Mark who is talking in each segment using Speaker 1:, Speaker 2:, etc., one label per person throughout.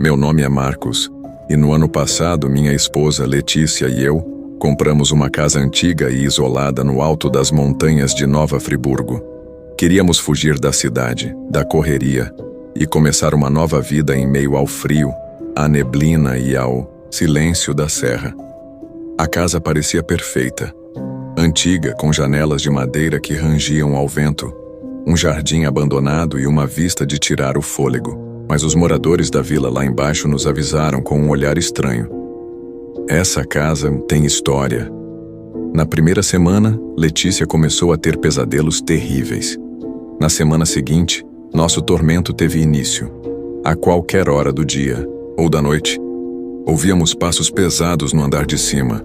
Speaker 1: Meu nome é Marcos, e no ano passado minha esposa Letícia e eu compramos uma casa antiga e isolada no alto das montanhas de Nova Friburgo. Queríamos fugir da cidade, da correria, e começar uma nova vida em meio ao frio, à neblina e ao silêncio da serra. A casa parecia perfeita, antiga, com janelas de madeira que rangiam ao vento, um jardim abandonado e uma vista de tirar o fôlego. Mas os moradores da vila lá embaixo nos avisaram com um olhar estranho. Essa casa tem história. Na primeira semana, Letícia começou a ter pesadelos terríveis. Na semana seguinte, nosso tormento teve início. A qualquer hora do dia ou da noite, ouvíamos passos pesados no andar de cima,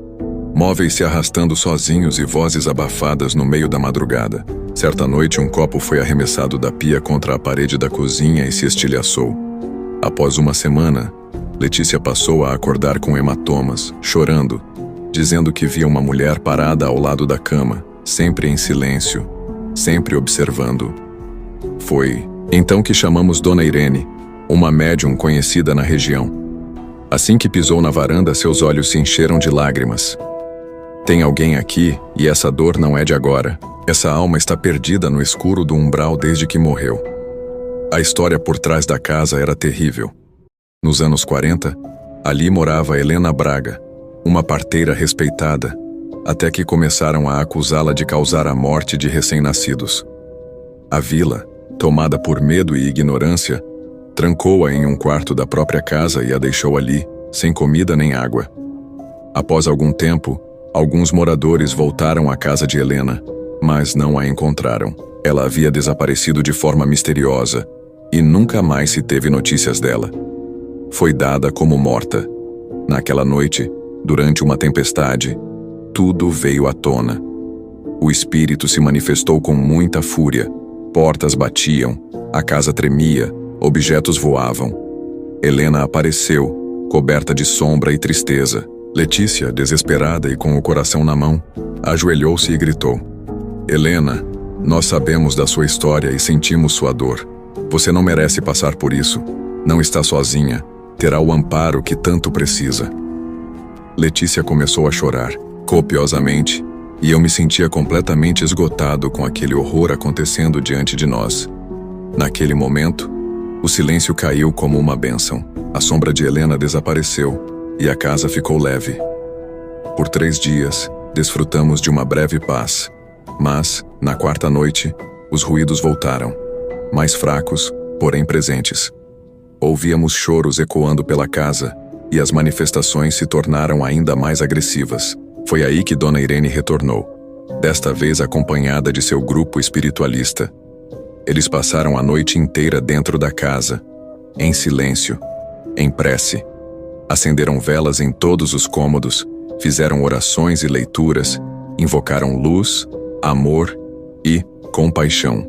Speaker 1: móveis se arrastando sozinhos e vozes abafadas no meio da madrugada. Certa noite, um copo foi arremessado da pia contra a parede da cozinha e se estilhaçou. Após uma semana, Letícia passou a acordar com hematomas, chorando, dizendo que via uma mulher parada ao lado da cama, sempre em silêncio, sempre observando. Foi então que chamamos Dona Irene, uma médium conhecida na região. Assim que pisou na varanda, seus olhos se encheram de lágrimas. Tem alguém aqui, e essa dor não é de agora. Essa alma está perdida no escuro do umbral desde que morreu. A história por trás da casa era terrível. Nos anos 40, ali morava Helena Braga, uma parteira respeitada, até que começaram a acusá-la de causar a morte de recém-nascidos. A vila, tomada por medo e ignorância, trancou-a em um quarto da própria casa e a deixou ali, sem comida nem água. Após algum tempo, alguns moradores voltaram à casa de Helena, mas não a encontraram. Ela havia desaparecido de forma misteriosa e nunca mais se teve notícias dela. Foi dada como morta. Naquela noite, durante uma tempestade, tudo veio à tona. O espírito se manifestou com muita fúria. Portas batiam, a casa tremia, objetos voavam. Helena apareceu, coberta de sombra e tristeza. Letícia, desesperada e com o coração na mão, ajoelhou-se e gritou: Helena, nós sabemos da sua história e sentimos sua dor. Você não merece passar por isso. Não está sozinha. Terá o amparo que tanto precisa. Letícia começou a chorar, copiosamente, e eu me sentia completamente esgotado com aquele horror acontecendo diante de nós. Naquele momento, o silêncio caiu como uma bênção. A sombra de Helena desapareceu e a casa ficou leve. Por 3 dias, desfrutamos de uma breve paz. Mas, na quarta noite, os ruídos voltaram, mais fracos, porém presentes. Ouvíamos choros ecoando pela casa, e as manifestações se tornaram ainda mais agressivas. Foi aí que Dona Irene retornou, desta vez acompanhada de seu grupo espiritualista. Eles passaram a noite inteira dentro da casa, em silêncio, em prece. Acenderam velas em todos os cômodos, fizeram orações e leituras, invocaram luz, amor e compaixão.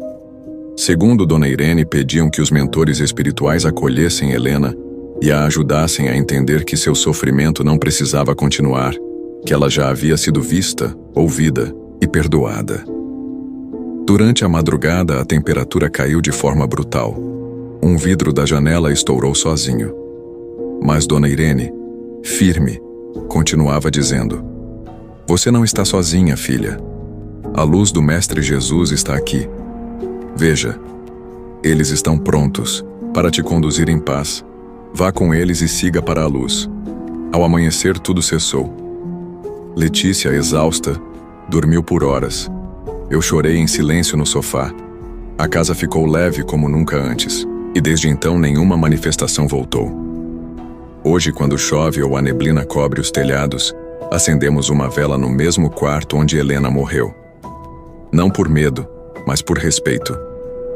Speaker 1: Segundo Dona Irene, pediam que os mentores espirituais acolhessem Helena e a ajudassem a entender que seu sofrimento não precisava continuar, que ela já havia sido vista, ouvida e perdoada. Durante a madrugada, a temperatura caiu de forma brutal. Um vidro da janela estourou sozinho. Mas Dona Irene, firme, continuava dizendo: Você não está sozinha, filha. A luz do Mestre Jesus está aqui. Veja, eles estão prontos para te conduzir em paz. Vá com eles e siga para a luz. Ao amanhecer, tudo cessou. Letícia, exausta, dormiu por horas. Eu chorei em silêncio no sofá. A casa ficou leve como nunca antes, e desde então nenhuma manifestação voltou. Hoje, quando chove ou a neblina cobre os telhados, acendemos uma vela no mesmo quarto onde Helena morreu. Não por medo, mas por respeito.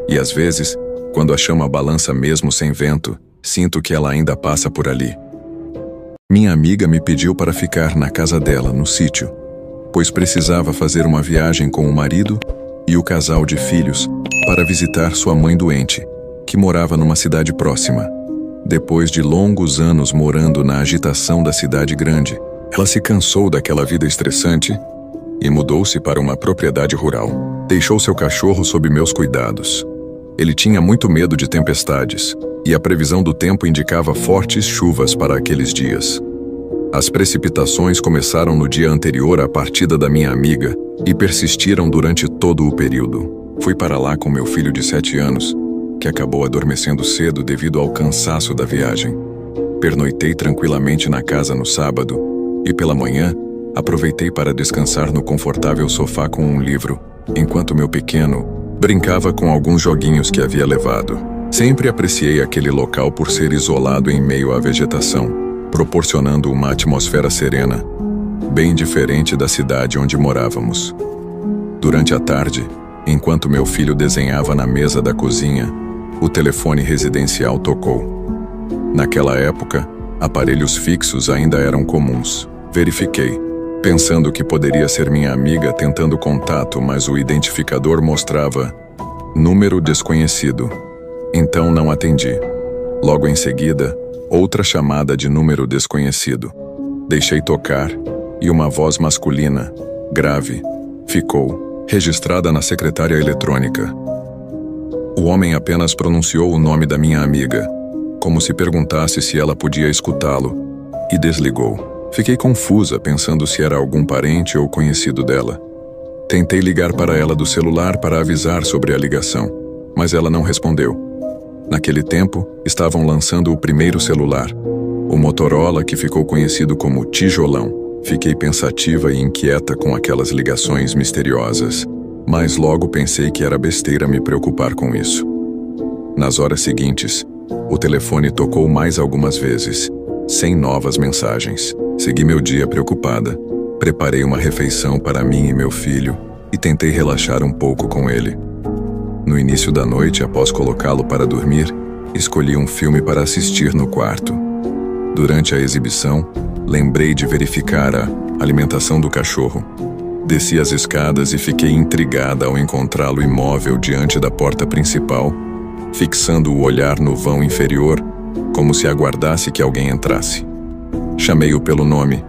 Speaker 1: E às vezes, quando a chama balança mesmo sem vento, sinto que ela ainda passa por ali. Minha amiga me pediu para ficar na casa dela, no sítio, pois precisava fazer uma viagem com o marido e o casal de filhos para visitar sua mãe doente, que morava numa cidade próxima. Depois de longos anos morando na agitação da cidade grande, ela se cansou daquela vida estressante e mudou-se para uma propriedade rural. Deixou seu cachorro sob meus cuidados. Ele tinha muito medo de tempestades, e a previsão do tempo indicava fortes chuvas para aqueles dias. As precipitações começaram no dia anterior à partida da minha amiga e persistiram durante todo o período. Fui para lá com meu filho de 7 anos, que acabou adormecendo cedo devido ao cansaço da viagem. Pernoitei tranquilamente na casa no sábado e, pela manhã, aproveitei para descansar no confortável sofá com um livro, enquanto meu pequeno brincava com alguns joguinhos que havia levado. Sempre apreciei aquele local por ser isolado em meio à vegetação, proporcionando uma atmosfera serena, bem diferente da cidade onde morávamos. Durante a tarde, enquanto meu filho desenhava na mesa da cozinha, o telefone residencial tocou. Naquela época, aparelhos fixos ainda eram comuns. Verifiquei, pensando que poderia ser minha amiga tentando contato, mas o identificador mostrava número desconhecido. Então não atendi. Logo em seguida, outra chamada de número desconhecido. Deixei tocar e uma voz masculina, grave, ficou registrada na secretária eletrônica. O homem apenas pronunciou o nome da minha amiga, como se perguntasse se ela podia escutá-lo, e desligou. Fiquei confusa, pensando se era algum parente ou conhecido dela. Tentei ligar para ela do celular para avisar sobre a ligação, mas ela não respondeu. Naquele tempo, estavam lançando o primeiro celular, o Motorola, que ficou conhecido como Tijolão. Fiquei pensativa e inquieta com aquelas ligações misteriosas, mas logo pensei que era besteira me preocupar com isso. Nas horas seguintes, o telefone tocou mais algumas vezes, sem novas mensagens. Segui meu dia preocupada. Preparei uma refeição para mim e meu filho e tentei relaxar um pouco com ele. No início da noite, após colocá-lo para dormir, escolhi um filme para assistir no quarto. Durante a exibição, lembrei de verificar a alimentação do cachorro. Desci as escadas e fiquei intrigada ao encontrá-lo imóvel diante da porta principal, fixando o olhar no vão inferior, como se aguardasse que alguém entrasse. Chamei-o pelo nome,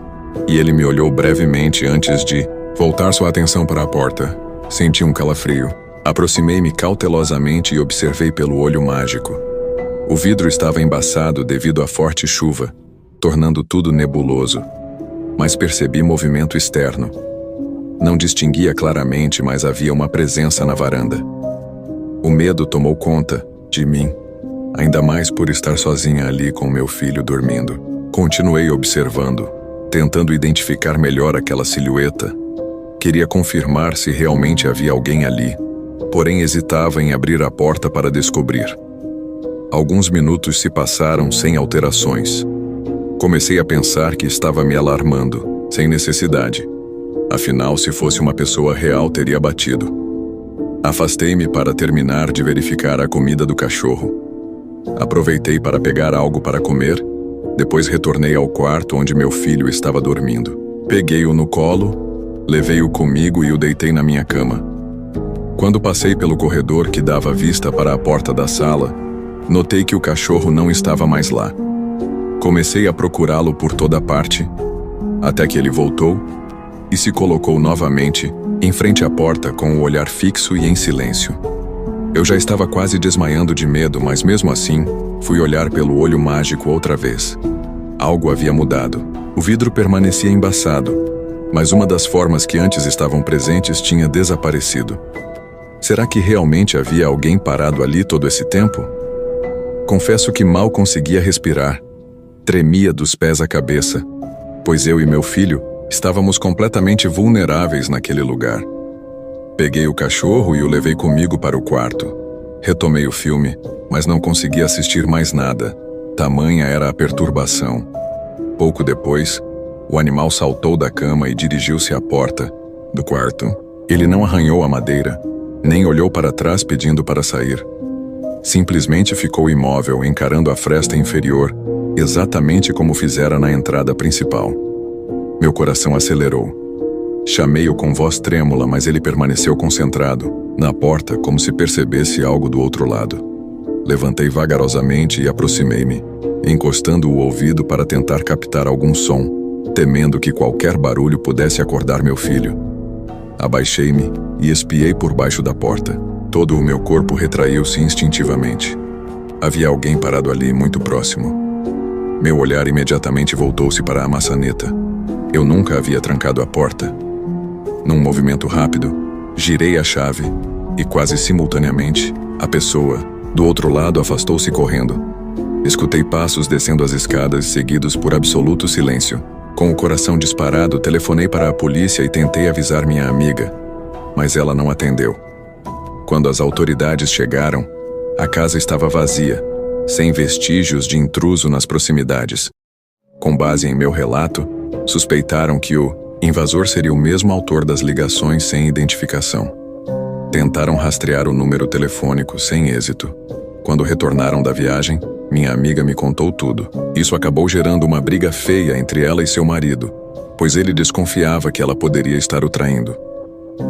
Speaker 1: e ele me olhou brevemente antes de voltar sua atenção para a porta. Senti um calafrio. Aproximei-me cautelosamente e observei pelo olho mágico. O vidro estava embaçado devido à forte chuva, tornando tudo nebuloso. Mas percebi movimento externo. Não distinguia claramente, mas havia uma presença na varanda. O medo tomou conta de mim, ainda mais por estar sozinha ali com meu filho dormindo. Continuei observando, tentando identificar melhor aquela silhueta. Queria confirmar se realmente havia alguém ali, porém hesitava em abrir a porta para descobrir. Alguns minutos se passaram sem alterações. Comecei a pensar que estava me alarmando, sem necessidade. Afinal, se fosse uma pessoa real, teria batido. Afastei-me para terminar de verificar a comida do cachorro. Aproveitei para pegar algo para comer, depois retornei ao quarto onde meu filho estava dormindo. Peguei-o no colo, levei-o comigo e o deitei na minha cama. Quando passei pelo corredor que dava vista para a porta da sala, notei que o cachorro não estava mais lá. Comecei a procurá-lo por toda parte, até que ele voltou e se colocou novamente em frente à porta com o olhar fixo e em silêncio. Eu já estava quase desmaiando de medo, mas mesmo assim, fui olhar pelo olho mágico outra vez. Algo havia mudado. O vidro permanecia embaçado, mas uma das formas que antes estavam presentes tinha desaparecido. Será que realmente havia alguém parado ali todo esse tempo? Confesso que mal conseguia respirar. Tremia dos pés à cabeça, pois eu e meu filho estávamos completamente vulneráveis naquele lugar. Peguei o cachorro e o levei comigo para o quarto. Retomei o filme, mas não consegui assistir mais nada. Tamanha era a perturbação. Pouco depois, o animal saltou da cama e dirigiu-se à porta do quarto. Ele não arranhou a madeira, nem olhou para trás pedindo para sair. Simplesmente ficou imóvel, encarando a fresta inferior, exatamente como fizera na entrada principal. Meu coração acelerou. Chamei-o com voz trêmula, mas ele permaneceu concentrado na porta, como se percebesse algo do outro lado. Levantei vagarosamente e aproximei-me, encostando o ouvido para tentar captar algum som, temendo que qualquer barulho pudesse acordar meu filho. Abaixei-me e espiei por baixo da porta. Todo o meu corpo retraiu-se instintivamente. Havia alguém parado ali, muito próximo. Meu olhar imediatamente voltou-se para a maçaneta. Eu nunca havia trancado a porta. Num movimento rápido, girei a chave e, quase simultaneamente, a pessoa, do outro lado, afastou-se correndo. Escutei passos descendo as escadas, seguidos por absoluto silêncio. Com o coração disparado, telefonei para a polícia e tentei avisar minha amiga, mas ela não atendeu. Quando as autoridades chegaram, a casa estava vazia, sem vestígios de intruso nas proximidades. Com base em meu relato, suspeitaram que o invasor seria o mesmo autor das ligações sem identificação. Tentaram rastrear o número telefônico sem êxito. Quando retornaram da viagem, minha amiga me contou tudo. Isso acabou gerando uma briga feia entre ela e seu marido, pois ele desconfiava que ela poderia estar o traindo.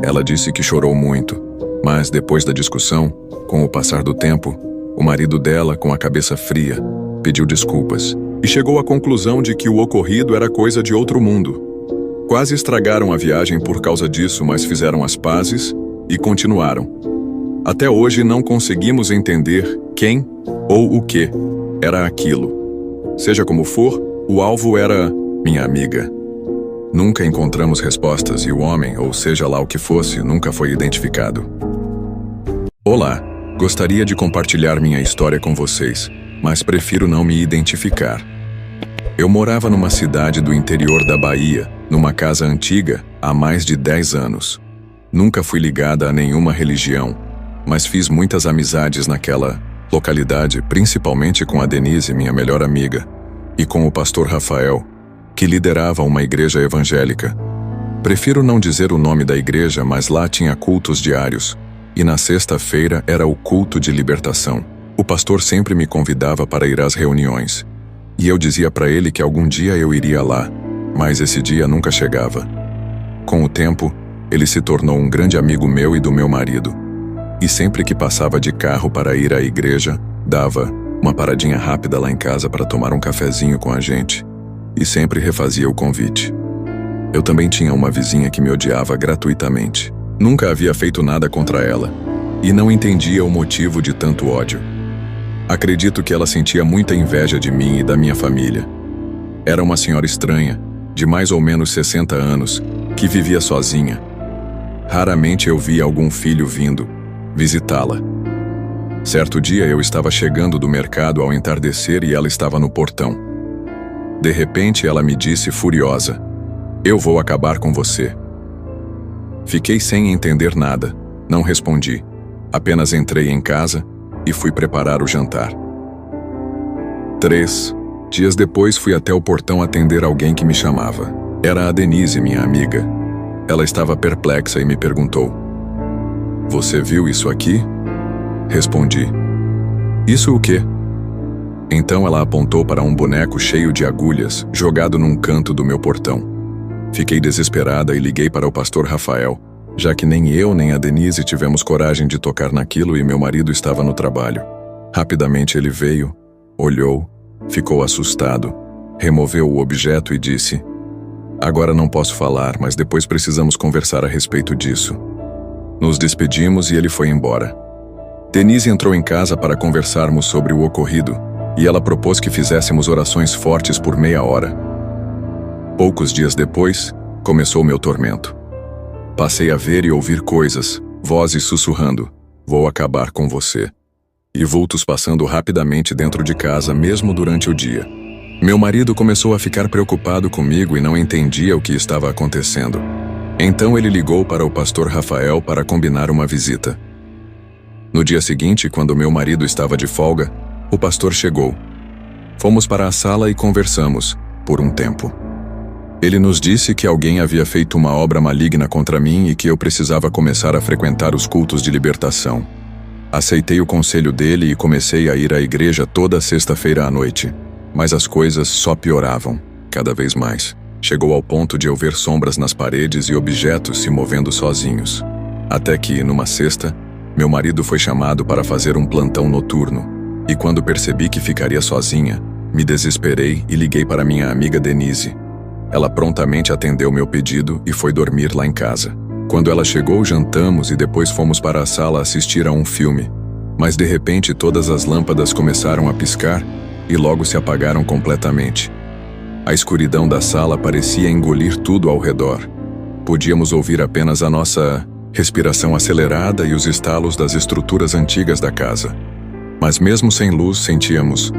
Speaker 1: Ela disse que chorou muito, mas depois da discussão, com o passar do tempo, o marido dela, com a cabeça fria, pediu desculpas e chegou à conclusão de que o ocorrido era coisa de outro mundo. Quase estragaram a viagem por causa disso, mas fizeram as pazes e continuaram. Até hoje não conseguimos entender quem ou o que era aquilo. Seja como for, o alvo era minha amiga. Nunca encontramos respostas e o homem, ou seja lá o que fosse, nunca foi identificado. Olá, gostaria de compartilhar minha história com vocês, mas prefiro não me identificar. Eu morava numa cidade do interior da Bahia, numa casa antiga, há mais de 10 anos. Nunca fui ligada a nenhuma religião, mas fiz muitas amizades naquela localidade, principalmente com a Denise, minha melhor amiga, e com o pastor Rafael, que liderava uma igreja evangélica. Prefiro não dizer o nome da igreja, mas lá tinha cultos diários, e na sexta-feira era o culto de libertação. O pastor sempre me convidava para ir às reuniões, e eu dizia para ele que algum dia eu iria lá, mas esse dia nunca chegava. Com o tempo, ele se tornou um grande amigo meu e do meu marido, e sempre que passava de carro para ir à igreja, dava uma paradinha rápida lá em casa para tomar um cafezinho com a gente, e sempre refazia o convite. Eu também tinha uma vizinha que me odiava gratuitamente. Nunca havia feito nada contra ela, e não entendia o motivo de tanto ódio. Acredito que ela sentia muita inveja de mim e da minha família. Era uma senhora estranha, de mais ou menos 60 anos, que vivia sozinha. Raramente eu via algum filho vindo visitá-la. Certo dia eu estava chegando do mercado ao entardecer e ela estava no portão. De repente ela me disse furiosa: "Eu vou acabar com você." Fiquei sem entender nada, não respondi. Apenas entrei em casa e fui preparar o jantar. 3 dias depois fui até o portão atender alguém que me chamava. Era a Denise, minha amiga. Ela estava perplexa e me perguntou: "Você viu isso aqui?" Respondi: "Isso o quê?" Então ela apontou para um boneco cheio de agulhas, jogado num canto do meu portão. Fiquei desesperada e liguei para o pastor Rafael, já que nem eu nem a Denise tivemos coragem de tocar naquilo e meu marido estava no trabalho. Rapidamente ele veio, olhou, ficou assustado, removeu o objeto e disse: "Agora não posso falar, mas depois precisamos conversar a respeito disso." Nos despedimos e ele foi embora. Denise entrou em casa para conversarmos sobre o ocorrido, e ela propôs que fizéssemos orações fortes por meia hora. Poucos dias depois, começou meu tormento. Passei a ver e ouvir coisas, vozes sussurrando: "Vou acabar com você." E vultos passando rapidamente dentro de casa, mesmo durante o dia. Meu marido começou a ficar preocupado comigo e não entendia o que estava acontecendo. Então ele ligou para o pastor Rafael para combinar uma visita. No dia seguinte, quando meu marido estava de folga, o pastor chegou. Fomos para a sala e conversamos, por um tempo. Ele nos disse que alguém havia feito uma obra maligna contra mim e que eu precisava começar a frequentar os cultos de libertação. Aceitei o conselho dele e comecei a ir à igreja toda sexta-feira à noite. Mas as coisas só pioravam, cada vez mais. Chegou ao ponto de eu ver sombras nas paredes e objetos se movendo sozinhos. Até que, numa sexta, meu marido foi chamado para fazer um plantão noturno. E quando percebi que ficaria sozinha, me desesperei e liguei para minha amiga Denise. Ela prontamente atendeu meu pedido e foi dormir lá em casa. Quando ela chegou, jantamos e depois fomos para a sala assistir a um filme. Mas de repente todas as lâmpadas começaram a piscar e logo se apagaram completamente. A escuridão da sala parecia engolir tudo ao redor. Podíamos ouvir apenas a nossa respiração acelerada e os estalos das estruturas antigas da casa. Mas mesmo sem luz, sentíamos.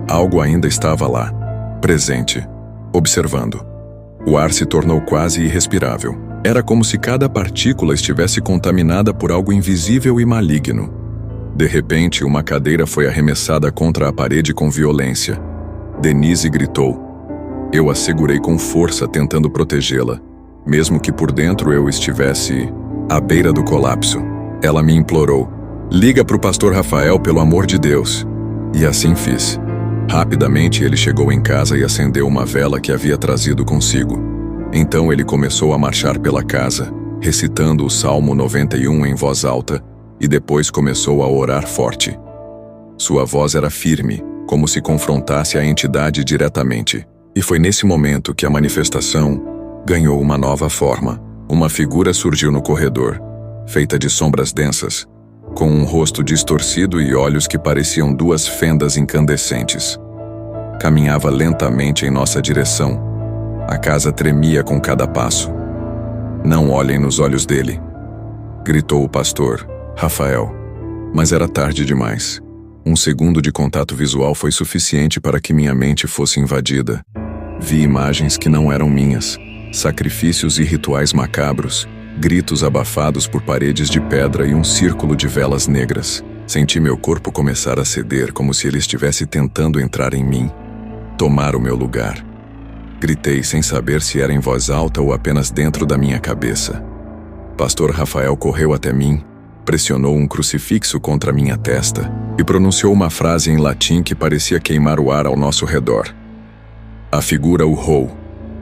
Speaker 1: Algo ainda estava lá, presente, observando. O ar se tornou quase irrespirável. Era como se cada partícula estivesse contaminada por algo invisível e maligno. De repente, uma cadeira foi arremessada contra a parede com violência. Denise gritou. Eu a segurei com força, tentando protegê-la, mesmo que por dentro eu estivesse à beira do colapso. Ela me implorou. Liga para o pastor Rafael, pelo amor de Deus. E assim fiz. Rapidamente ele chegou em casa e acendeu uma vela que havia trazido consigo. Então ele começou a marchar pela casa, recitando o Salmo 91 em voz alta, e depois começou a orar forte. Sua voz era firme, como se confrontasse a entidade diretamente. E foi nesse momento que a manifestação ganhou uma nova forma. Uma figura surgiu no corredor, feita de sombras densas, com um rosto distorcido e olhos que pareciam duas fendas incandescentes. Caminhava lentamente em nossa direção. A casa tremia com cada passo. Não olhem nos olhos dele, gritou o pastor Rafael. Mas era tarde demais. Um segundo de contato visual foi suficiente para que minha mente fosse invadida. Vi imagens que não eram minhas, sacrifícios e rituais macabros, gritos abafados por paredes de pedra e um círculo de velas negras. Senti meu corpo começar a ceder, como se ele estivesse tentando entrar em mim, tomar o meu lugar. Gritei sem saber se era em voz alta ou apenas dentro da minha cabeça. Pastor Rafael correu até mim, pressionou um crucifixo contra minha testa e pronunciou uma frase em latim que parecia queimar o ar ao nosso redor. A figura urrou,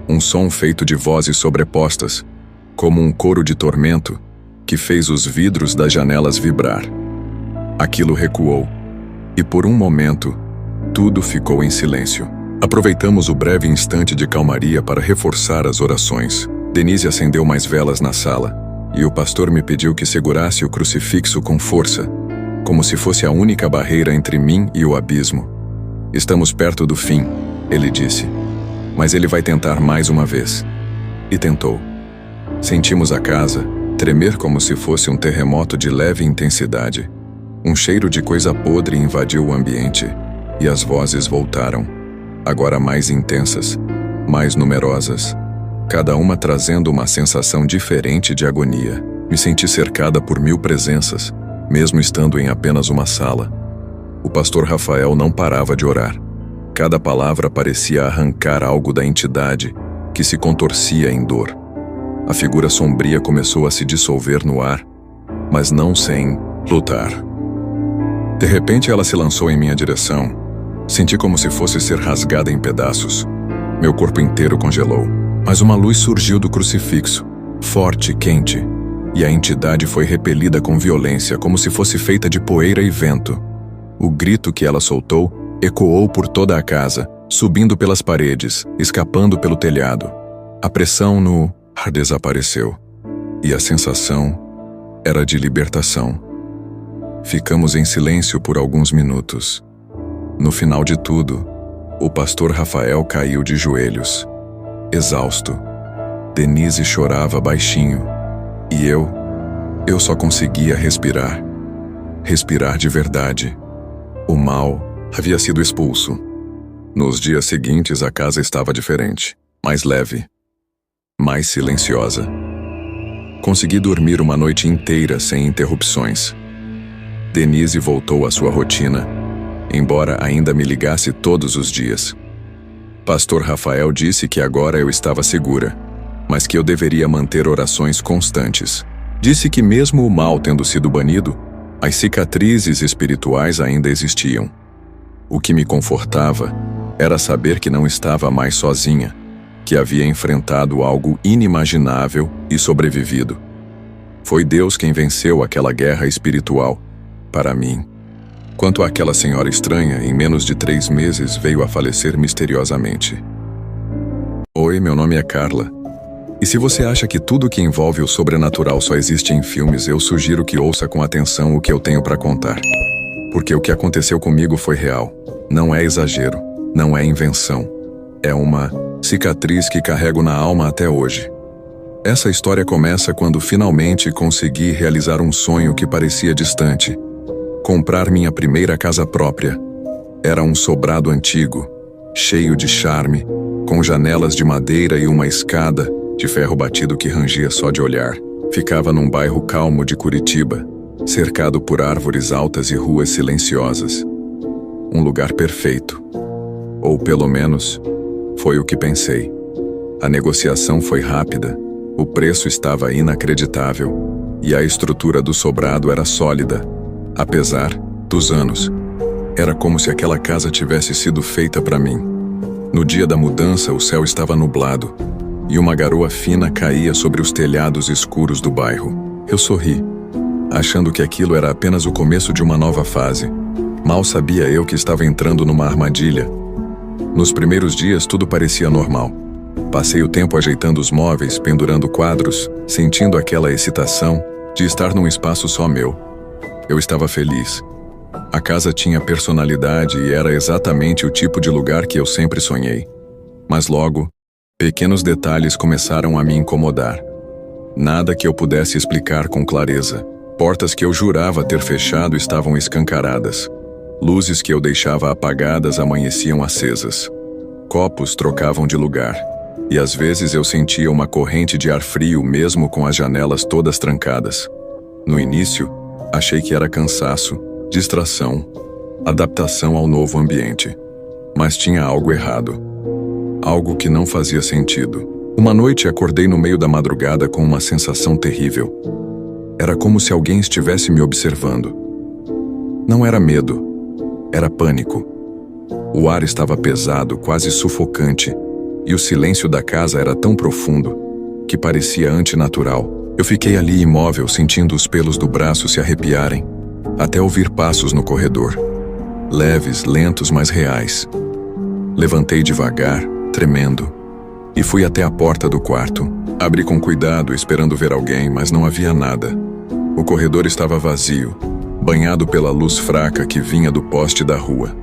Speaker 1: um som feito de vozes sobrepostas, como um coro de tormento, que fez os vidros das janelas vibrar. Aquilo recuou, e por um momento, tudo ficou em silêncio. Aproveitamos o breve instante de calmaria para reforçar as orações. Denise acendeu mais velas na sala, e o pastor me pediu que segurasse o crucifixo com força, como se fosse a única barreira entre mim e o abismo. Estamos perto do fim, ele disse, mas ele vai tentar mais uma vez. E tentou. Sentimos a casa tremer como se fosse um terremoto de leve intensidade. Um cheiro de coisa podre invadiu o ambiente, e as vozes voltaram, agora mais intensas, mais numerosas, cada uma trazendo uma sensação diferente de agonia. Me senti cercada por 1000 presenças, mesmo estando em apenas uma sala. O pastor Rafael não parava de orar. Cada palavra parecia arrancar algo da entidade, que se contorcia em dor. A figura sombria começou a se dissolver no ar, mas não sem lutar. De repente ela se lançou em minha direção. Senti como se fosse ser rasgada em pedaços. Meu corpo inteiro congelou. Mas uma luz surgiu do crucifixo, forte e quente, e a entidade foi repelida com violência, como se fosse feita de poeira e vento. O grito que ela soltou ecoou por toda a casa, subindo pelas paredes, escapando pelo telhado. A pressão no ar desapareceu, e a sensação era de libertação. Ficamos em silêncio por alguns minutos. No final de tudo, o pastor Rafael caiu de joelhos, exausto. Denise chorava baixinho, e eu só conseguia respirar. Respirar de verdade. O mal havia sido expulso. Nos dias seguintes a casa estava diferente, mais leve, mais silenciosa. Consegui dormir uma noite inteira sem interrupções. Denise voltou à sua rotina, embora ainda me ligasse todos os dias. Pastor Rafael disse que agora eu estava segura, mas que eu deveria manter orações constantes. Disse que mesmo o mal tendo sido banido, as cicatrizes espirituais ainda existiam. O que me confortava era saber que não estava mais sozinha, que havia enfrentado algo inimaginável e sobrevivido. Foi Deus quem venceu aquela guerra espiritual, para mim. Quanto àquela senhora estranha, em menos de 3 meses veio a falecer misteriosamente. Oi, meu nome é Carla. E se você acha que tudo que envolve o sobrenatural só existe em filmes, eu sugiro que ouça com atenção o que eu tenho para contar. Porque o que aconteceu comigo foi real. Não é exagero, não é invenção. É uma cicatriz que carrego na alma até hoje. Essa história começa quando finalmente consegui realizar um sonho que parecia distante. Comprar minha primeira casa própria. Era um sobrado antigo, cheio de charme, com janelas de madeira e uma escada de ferro batido que rangia só de olhar. Ficava num bairro calmo de Curitiba, cercado por árvores altas e ruas silenciosas. Um lugar perfeito. Ou pelo menos, foi o que pensei. A negociação foi rápida, o preço estava inacreditável e a estrutura do sobrado era sólida, apesar dos anos. Era como se aquela casa tivesse sido feita para mim. No dia da mudança, o céu estava nublado e uma garoa fina caía sobre os telhados escuros do bairro. Eu sorri, achando que aquilo era apenas o começo de uma nova fase. Mal sabia eu que estava entrando numa armadilha. Nos primeiros dias, tudo parecia normal. Passei o tempo ajeitando os móveis, pendurando quadros, sentindo aquela excitação de estar num espaço só meu. Eu estava feliz. A casa tinha personalidade e era exatamente o tipo de lugar que eu sempre sonhei. Mas logo, pequenos detalhes começaram a me incomodar. Nada que eu pudesse explicar com clareza. Portas que eu jurava ter fechado estavam escancaradas. Luzes que eu deixava apagadas amanheciam acesas. Copos trocavam de lugar. E às vezes eu sentia uma corrente de ar frio mesmo com as janelas todas trancadas. No início, achei que era cansaço, distração, adaptação ao novo ambiente. Mas tinha algo errado. Algo que não fazia sentido. Uma noite acordei no meio da madrugada com uma sensação terrível. Era como se alguém estivesse me observando. Não era medo, era pânico. O ar estava pesado, quase sufocante, e o silêncio da casa era tão profundo que parecia antinatural. Eu fiquei ali imóvel, sentindo os pelos do braço se arrepiarem, até ouvir passos no corredor. Leves, lentos, mas reais. Levantei devagar, tremendo, e fui até a porta do quarto. Abri com cuidado, esperando ver alguém, mas não havia nada. O corredor estava vazio, banhado pela luz fraca que vinha do poste da rua.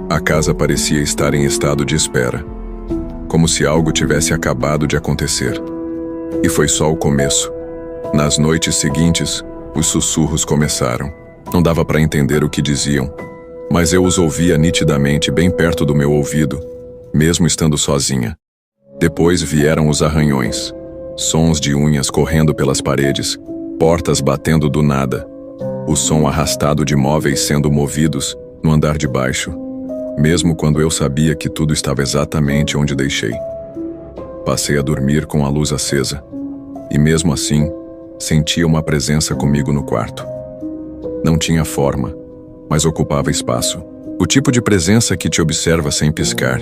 Speaker 1: A casa parecia estar em estado de espera, como se algo tivesse acabado de acontecer. E foi só o começo. Nas noites seguintes, os sussurros começaram. Não dava para entender o que diziam, mas eu os ouvia nitidamente bem perto do meu ouvido, mesmo estando sozinha. Depois vieram os arranhões, sons de unhas correndo pelas paredes, portas batendo do nada, o som arrastado de móveis sendo movidos no andar de baixo, mesmo quando eu sabia que tudo estava exatamente onde deixei. Passei a dormir com a luz acesa, e mesmo assim, sentia uma presença comigo no quarto. Não tinha forma, mas ocupava espaço. O tipo de presença que te observa sem piscar,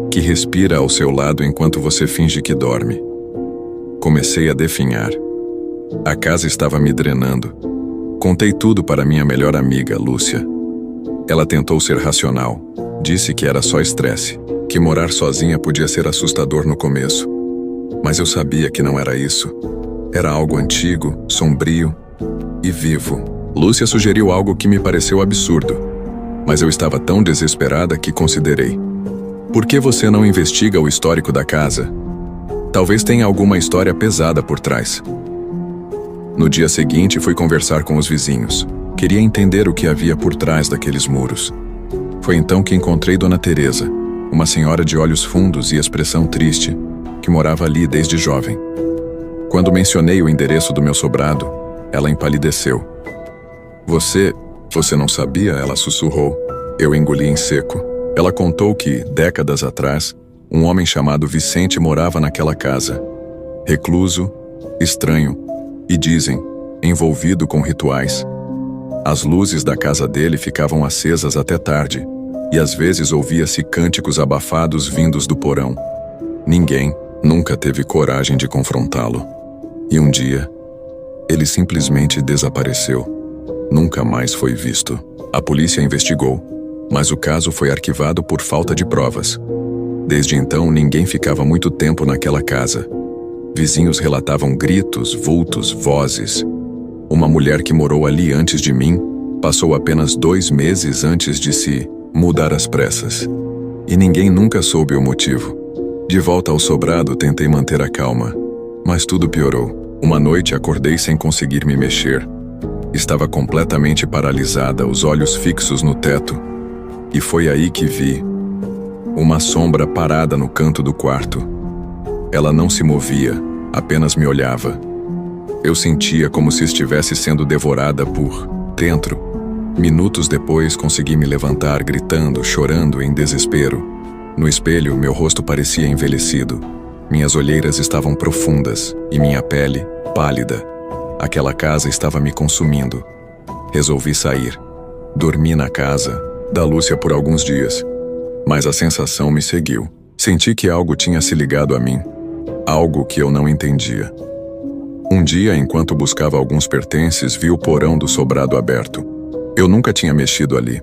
Speaker 1: que respira ao seu lado enquanto você finge que dorme. Comecei a definhar. A casa estava me drenando. Contei tudo para minha melhor amiga, Lúcia. Ela tentou ser racional. Disse que era só estresse, que morar sozinha podia ser assustador no começo. Mas eu sabia que não era isso. Era algo antigo, sombrio e vivo. Lúcia sugeriu algo que me pareceu absurdo, mas eu estava tão desesperada que considerei. Por que você não investiga o histórico da casa? Talvez tenha alguma história pesada por trás. No dia seguinte, fui conversar com os vizinhos. Queria entender o que havia por trás daqueles muros. Foi então que encontrei Dona Teresa, uma senhora de olhos fundos e expressão triste, que morava ali desde jovem. Quando mencionei o endereço do meu sobrado, ela empalideceu. Você não sabia? Ela sussurrou. Eu engoli em seco. Ela contou que, décadas atrás, um homem chamado Vicente morava naquela casa. Recluso, estranho e, dizem, envolvido com rituais. As luzes da casa dele ficavam acesas até tarde, e às vezes ouvia-se cânticos abafados vindos do porão. Ninguém nunca teve coragem de confrontá-lo. E um dia, ele simplesmente desapareceu. Nunca mais foi visto. A polícia investigou, mas o caso foi arquivado por falta de provas. Desde então, ninguém ficava muito tempo naquela casa. Vizinhos relatavam gritos, vultos, vozes. Uma mulher que morou ali antes de mim passou apenas 2 meses antes de se mudar às pressas. E ninguém nunca soube o motivo. De volta ao sobrado, tentei manter a calma, mas tudo piorou. Uma noite acordei sem conseguir me mexer. Estava completamente paralisada, os olhos fixos no teto. E foi aí que vi uma sombra parada no canto do quarto. Ela não se movia, apenas me olhava. Eu sentia como se estivesse sendo devorada por dentro. Minutos depois, consegui me levantar, gritando, chorando em desespero. No espelho, meu rosto parecia envelhecido. Minhas olheiras estavam profundas e minha pele, pálida. Aquela casa estava me consumindo. Resolvi sair. Dormi na casa da Lúcia por alguns dias. Mas a sensação me seguiu. Senti que algo tinha se ligado a mim. Algo que eu não entendia. Um dia, enquanto buscava alguns pertences, vi o porão do sobrado aberto. Eu nunca tinha mexido ali.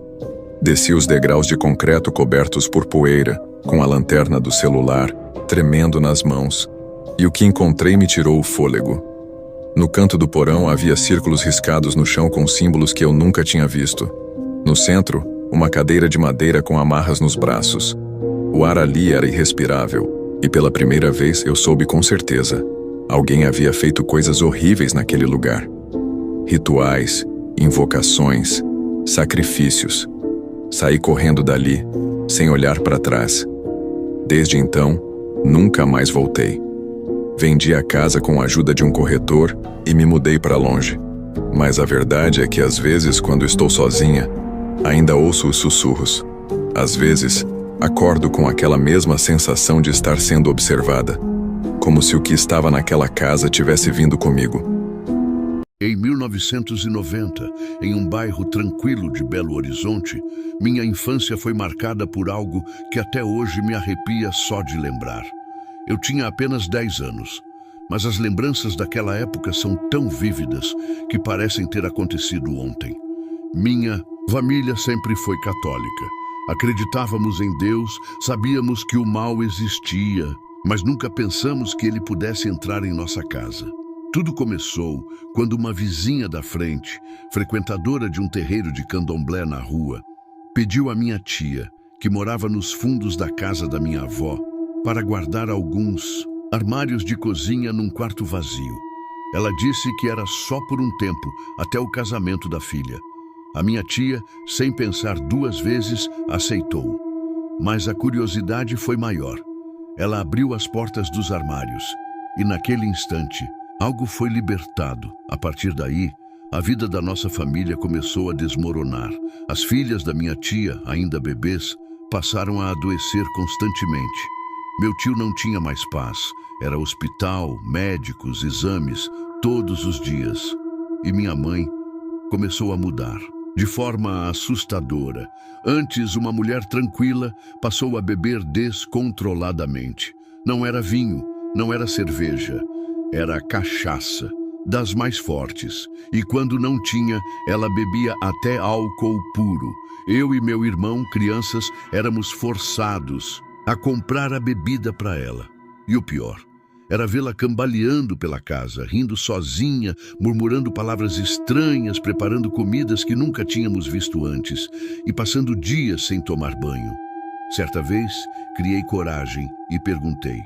Speaker 1: Desci os degraus de concreto cobertos por poeira, com a lanterna do celular, tremendo nas mãos. E o que encontrei me tirou o fôlego. No canto do porão havia círculos riscados no chão com símbolos que eu nunca tinha visto. No centro, uma cadeira de madeira com amarras nos braços. O ar ali era irrespirável, e pela primeira vez eu soube com certeza. Alguém havia feito coisas horríveis naquele lugar. Rituais, invocações, sacrifícios. Saí correndo dali, sem olhar para trás. Desde então, nunca mais voltei. Vendi a casa com a ajuda de um corretor e me mudei para longe. Mas a verdade é que às vezes, quando estou sozinha, ainda ouço os sussurros. Às vezes, acordo com aquela mesma sensação de estar sendo observada, como se o que estava naquela casa tivesse vindo comigo.
Speaker 2: Em 1990, em um bairro tranquilo de Belo Horizonte, minha infância foi marcada por algo que até hoje me arrepia só de lembrar. Eu tinha apenas 10 anos, mas as lembranças daquela época são tão vívidas que parecem ter acontecido ontem. Minha família sempre foi católica. Acreditávamos em Deus, sabíamos que o mal existia, mas nunca pensamos que ele pudesse entrar em nossa casa. Tudo começou quando uma vizinha da frente, frequentadora de um terreiro de candomblé na rua, pediu à minha tia, que morava nos fundos da casa da minha avó, para guardar alguns armários de cozinha num quarto vazio. Ela disse que era só por um tempo, até o casamento da filha. A minha tia, sem pensar 2 vezes, aceitou. Mas a curiosidade foi maior. Ela abriu as portas dos armários e, naquele instante, algo foi libertado. A partir daí, a vida da nossa família começou a desmoronar. As filhas da minha tia, ainda bebês, passaram a adoecer constantemente. Meu tio não tinha mais paz. Era hospital, médicos, exames, todos os dias. E minha mãe começou a mudar, de forma assustadora. Antes, uma mulher tranquila passou a beber descontroladamente. Não era vinho, não era cerveja, era cachaça, das mais fortes. E quando não tinha, ela bebia até álcool puro. Eu e meu irmão, crianças, éramos forçados a comprar a bebida para ela. E o pior era vê-la cambaleando pela casa, rindo sozinha, murmurando palavras estranhas, preparando comidas que nunca tínhamos visto antes e passando dias sem tomar banho. Certa vez, criei coragem e perguntei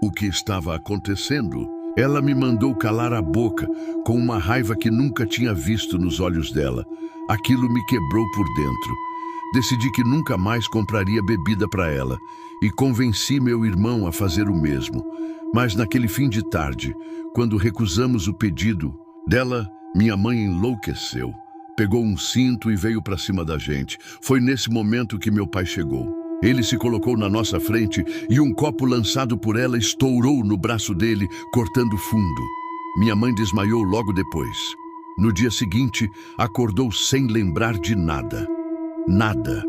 Speaker 2: o que estava acontecendo. Ela me mandou calar a boca, com uma raiva que nunca tinha visto nos olhos dela. Aquilo me quebrou por dentro. Decidi que nunca mais compraria bebida para ela e convenci meu irmão a fazer o mesmo. Mas naquele fim de tarde, quando recusamos o pedido dela, minha mãe enlouqueceu. Pegou um cinto e veio para cima da gente. Foi nesse momento que meu pai chegou. Ele se colocou na nossa frente e um copo lançado por ela estourou no braço dele, cortando fundo. Minha mãe desmaiou logo depois. No dia seguinte, acordou sem lembrar de nada. Nada.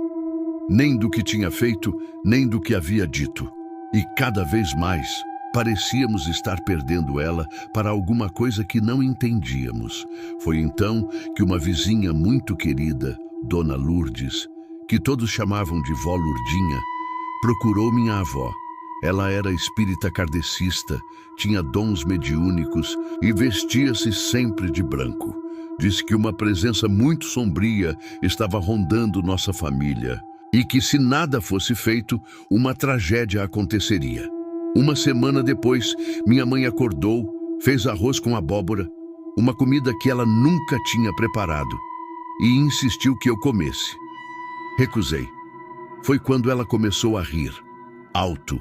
Speaker 2: Nem do que tinha feito, nem do que havia dito. E cada vez mais, parecíamos estar perdendo ela para alguma coisa que não entendíamos. Foi então que uma vizinha muito querida, Dona Lourdes, que todos chamavam de Vó Lurdinha, procurou minha avó. Ela era espírita kardecista, tinha dons mediúnicos e vestia-se sempre de branco. Disse que uma presença muito sombria estava rondando nossa família e que, se nada fosse feito, uma tragédia aconteceria. Uma semana depois, minha mãe acordou, fez arroz com abóbora, uma comida que ela nunca tinha preparado, e insistiu que eu comesse. Recusei. Foi quando ela começou a rir, alto,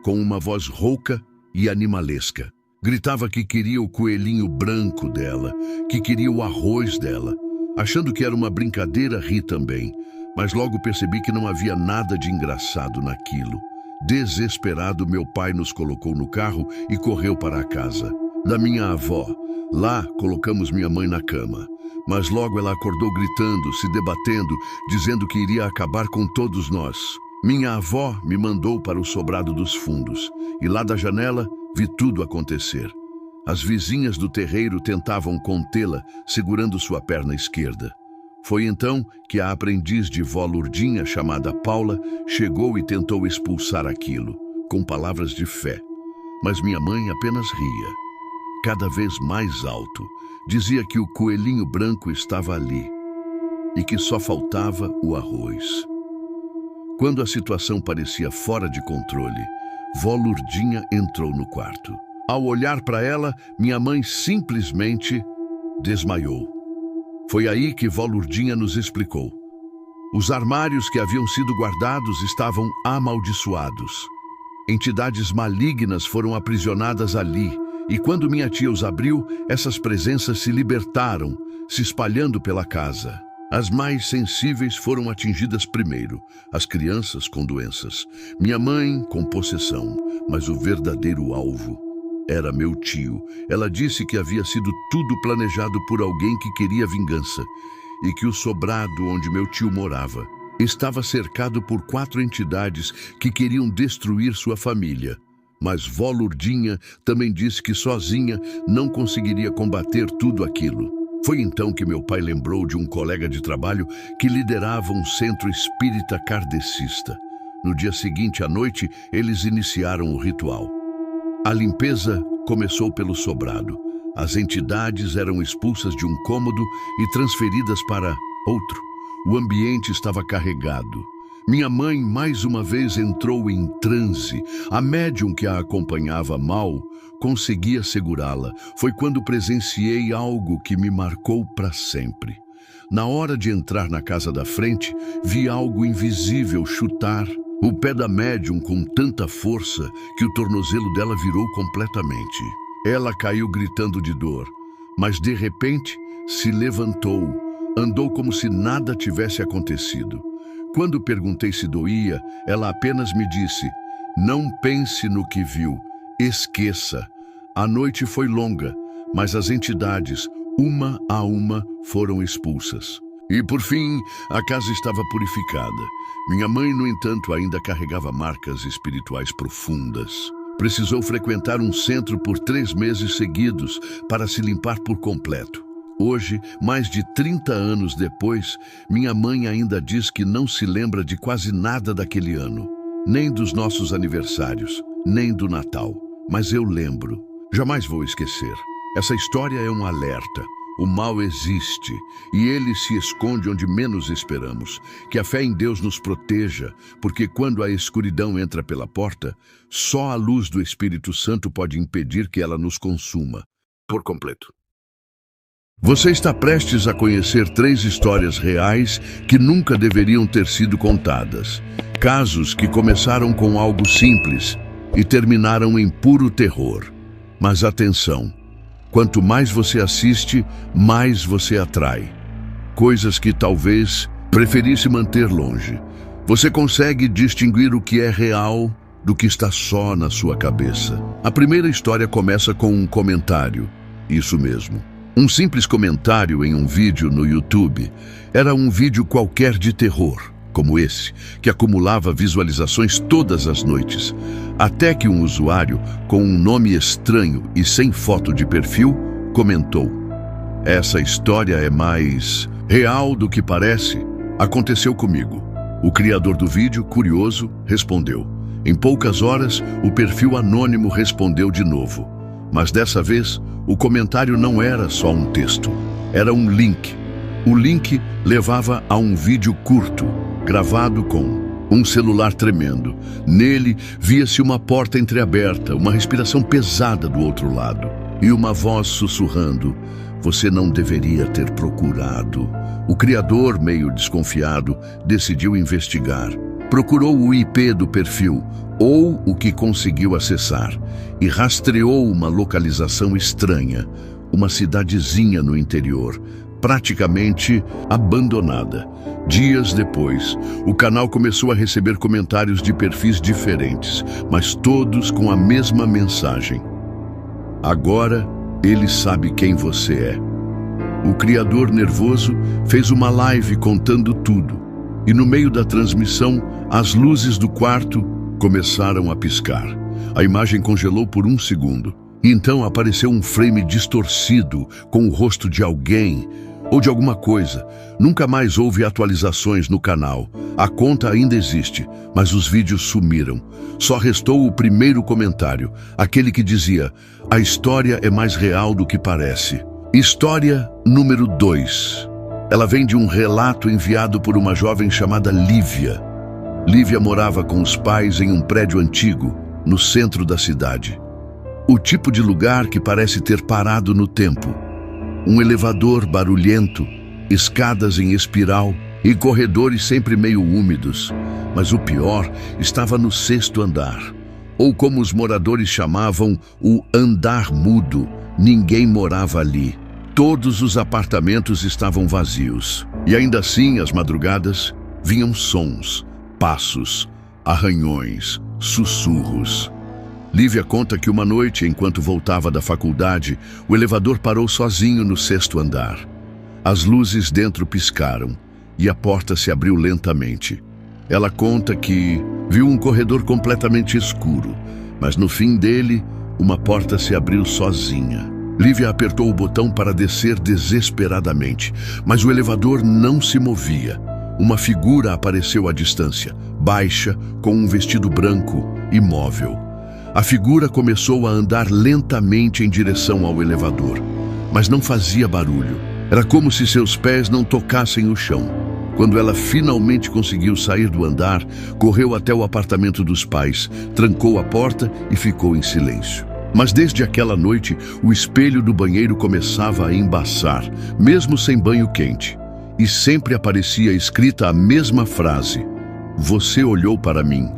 Speaker 2: com uma voz rouca e animalesca. Gritava que queria o coelhinho branco dela, que queria o arroz dela. Achando que era uma brincadeira, ri também, mas logo percebi que não havia nada de engraçado naquilo. Desesperado, meu pai nos colocou no carro e correu para a casa da minha avó. Lá, colocamos minha mãe na cama, mas logo ela acordou gritando, se debatendo, dizendo que iria acabar com todos nós. Minha avó me mandou para o sobrado dos fundos, e lá da janela vi tudo acontecer. As vizinhas do terreiro tentavam contê-la, segurando sua perna esquerda. Foi então que a aprendiz de vó Lourdinha, chamada Paula, chegou e tentou expulsar aquilo, com palavras de fé. Mas minha mãe apenas ria. Cada vez mais alto, dizia que o coelhinho branco estava ali e que só faltava o arroz. Quando a situação parecia fora de controle, vó Lourdinha entrou no quarto. Ao olhar para ela, minha mãe simplesmente desmaiou. Foi aí que vó Lourdinha nos explicou. Os armários que haviam sido guardados estavam amaldiçoados. Entidades malignas foram aprisionadas ali, e quando minha tia os abriu, essas presenças se libertaram, se espalhando pela casa. As mais sensíveis foram atingidas primeiro, as crianças com doenças, minha mãe com possessão, mas o verdadeiro alvo era meu tio. Ela disse que havia sido tudo planejado por alguém que queria vingança e que o sobrado onde meu tio morava estava cercado por 4 entidades que queriam destruir sua família. Mas vó Lourdinha também disse que sozinha não conseguiria combater tudo aquilo. Foi então que meu pai lembrou de um colega de trabalho que liderava um centro espírita kardecista. No dia seguinte à noite, eles iniciaram o ritual. A limpeza começou pelo sobrado. As entidades eram expulsas de um cômodo e transferidas para outro. O ambiente estava carregado. Minha mãe mais uma vez entrou em transe. A médium que a acompanhava mal conseguia segurá-la. Foi quando presenciei algo que me marcou para sempre. Na hora de entrar na casa da frente, vi algo invisível chutar o pé da médium com tanta força que o tornozelo dela virou completamente. Ela caiu gritando de dor, mas de repente se levantou, andou como se nada tivesse acontecido. Quando perguntei se doía, ela apenas me disse: "Não pense no que viu, esqueça. A noite foi longa, mas as entidades, uma a uma, foram expulsas. E por fim, a casa estava purificada. Minha mãe, no entanto, ainda carregava marcas espirituais profundas. Precisou frequentar um centro por 3 meses seguidos para se limpar por completo. Hoje, mais de 30 anos depois, minha mãe ainda diz que não se lembra de quase nada daquele ano, nem dos nossos aniversários, nem do Natal. Mas eu lembro. Jamais vou esquecer. Essa história é um alerta. O mal existe e ele se esconde onde menos esperamos. Que a fé em Deus nos proteja, porque quando a escuridão entra pela porta, só a luz do Espírito Santo pode impedir que ela nos consuma por completo. Você está prestes a conhecer 3 histórias reais que nunca deveriam ter sido contadas. Casos que começaram com algo simples e terminaram em puro terror. Mas atenção, quanto mais você assiste, mais você atrai. Coisas que talvez preferisse manter longe. Você consegue distinguir o que é real do que está só na sua cabeça. A primeira história começa com um comentário. Isso mesmo. Um simples comentário em um vídeo no YouTube. Era um vídeo qualquer de terror, como esse, que acumulava visualizações todas as noites. Até que um usuário, com um nome estranho e sem foto de perfil, comentou: "Essa história é mais real do que parece. Aconteceu comigo." O criador do vídeo, curioso, respondeu: Em poucas horas, o perfil anônimo respondeu de novo. Mas dessa vez, o comentário não era só um texto, era um link. O link levava a um vídeo curto, gravado com um celular tremendo. Nele, via-se uma porta entreaberta, uma respiração pesada do outro lado e uma voz sussurrando: "Você não deveria ter procurado." O criador, meio desconfiado, decidiu investigar. Procurou o IP do perfil, ou o que conseguiu acessar, e rastreou uma localização estranha, uma cidadezinha no interior, praticamente abandonada. Dias depois, o canal começou a receber comentários de perfis diferentes, mas todos com a mesma mensagem: "Agora ele sabe quem você é." O criador, nervoso, fez uma live contando tudo, e no meio da transmissão, as luzes do quarto começaram a piscar. A imagem congelou por um segundo, e então apareceu um frame distorcido com o rosto de alguém ou de alguma coisa. Nunca mais houve atualizações no canal. A conta ainda existe, mas os vídeos sumiram. Só restou o primeiro comentário, aquele que dizia: "A história é mais real do que parece." História número 2. Ela vem de um relato enviado por uma jovem chamada Lívia. Lívia morava com os pais em um prédio antigo, no centro da cidade. O tipo de lugar que parece ter parado no tempo. Um elevador barulhento, escadas em espiral e corredores sempre meio úmidos. Mas o pior estava no 6º andar, ou como os moradores chamavam, o andar mudo. Ninguém morava ali. Todos os apartamentos estavam vazios. E ainda assim, às madrugadas, vinham sons, passos, arranhões, sussurros. Lívia conta que uma noite, enquanto voltava da faculdade, o elevador parou sozinho no 6º andar. As luzes dentro piscaram e a porta se abriu lentamente. Ela conta que viu um corredor completamente escuro, mas no fim dele, uma porta se abriu sozinha. Lívia apertou o botão para descer desesperadamente, mas o elevador não se movia. Uma figura apareceu à distância, baixa, com um vestido branco, imóvel. A figura começou a andar lentamente em direção ao elevador, mas não fazia barulho. Era como se seus pés não tocassem o chão. Quando ela finalmente conseguiu sair do andar, correu até o apartamento dos pais, trancou a porta e ficou em silêncio. Mas desde aquela noite, o espelho do banheiro começava a embaçar, mesmo sem banho quente. E sempre aparecia escrita a mesma frase: "Você olhou para mim."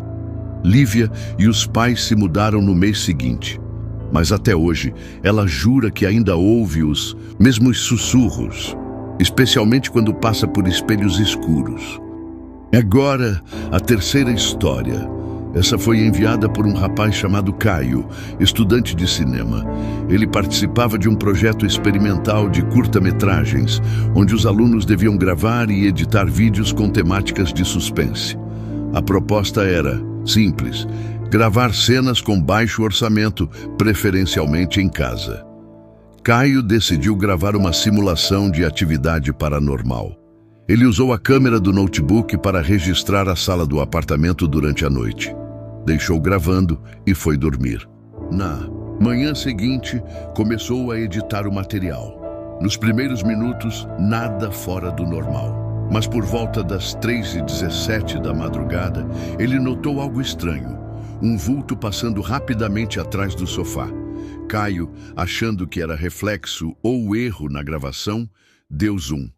Speaker 2: Lívia e os pais se mudaram no mês seguinte. Mas até hoje, ela jura que ainda ouve os mesmos sussurros, especialmente quando passa por espelhos escuros. Agora, a terceira história. Essa foi enviada por um rapaz chamado Caio, estudante de cinema. Ele participava de um projeto experimental de curta-metragens, onde os alunos deviam gravar e editar vídeos com temáticas de suspense. A proposta era simples: gravar cenas com baixo orçamento, preferencialmente em casa. Caio decidiu gravar uma simulação de atividade paranormal. Ele usou a câmera do notebook para registrar a sala do apartamento durante a noite. Deixou gravando e foi dormir. Na manhã seguinte, começou a editar o material. Nos primeiros minutos, nada fora do normal. Mas por volta das 3h17 da madrugada, ele notou algo estranho. Um vulto passando rapidamente atrás do sofá. Caio, achando que era reflexo ou erro na gravação, deu zoom.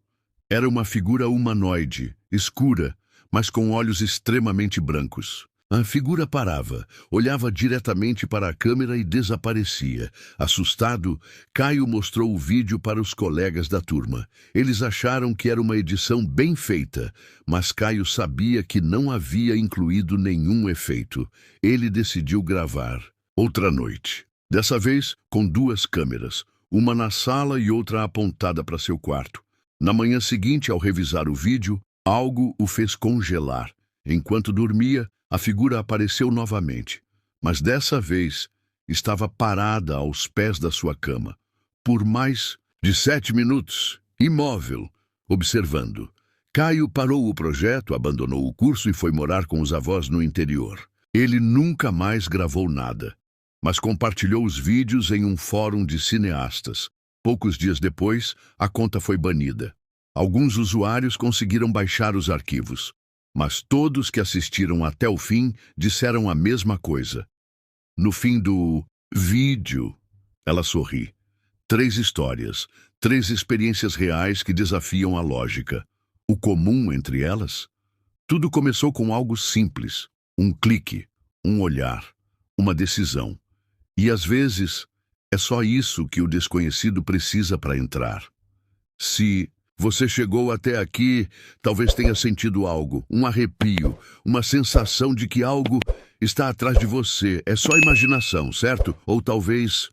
Speaker 2: Era uma figura humanoide, escura, mas com olhos extremamente brancos. A figura parava, olhava diretamente para a câmera e desaparecia. Assustado, Caio mostrou o vídeo para os colegas da turma. Eles acharam que era uma edição bem feita, mas Caio sabia que não havia incluído nenhum efeito. Ele decidiu gravar outra noite. Dessa vez, com 2 câmeras, uma na sala e outra apontada para seu quarto. Na manhã seguinte, ao revisar o vídeo, algo o fez congelar. Enquanto dormia, a figura apareceu novamente, mas dessa vez estava parada aos pés da sua cama, por mais de 7 minutos, imóvel, observando. Caio parou o projeto, abandonou o curso e foi morar com os avós no interior. Ele nunca mais gravou nada, mas compartilhou os vídeos em um fórum de cineastas. Poucos dias depois, a conta foi banida. Alguns usuários conseguiram baixar os arquivos, mas todos que assistiram até o fim disseram a mesma coisa. No fim do vídeo, ela sorri. 3 histórias, 3 experiências reais que desafiam a lógica. O comum entre elas? Tudo começou com algo simples. Um clique, um olhar, uma decisão. E às vezes, é só isso que o desconhecido precisa para entrar. Se você chegou até aqui, talvez tenha sentido algo, um arrepio, uma sensação de que algo está atrás de você. É só imaginação, certo? Ou talvez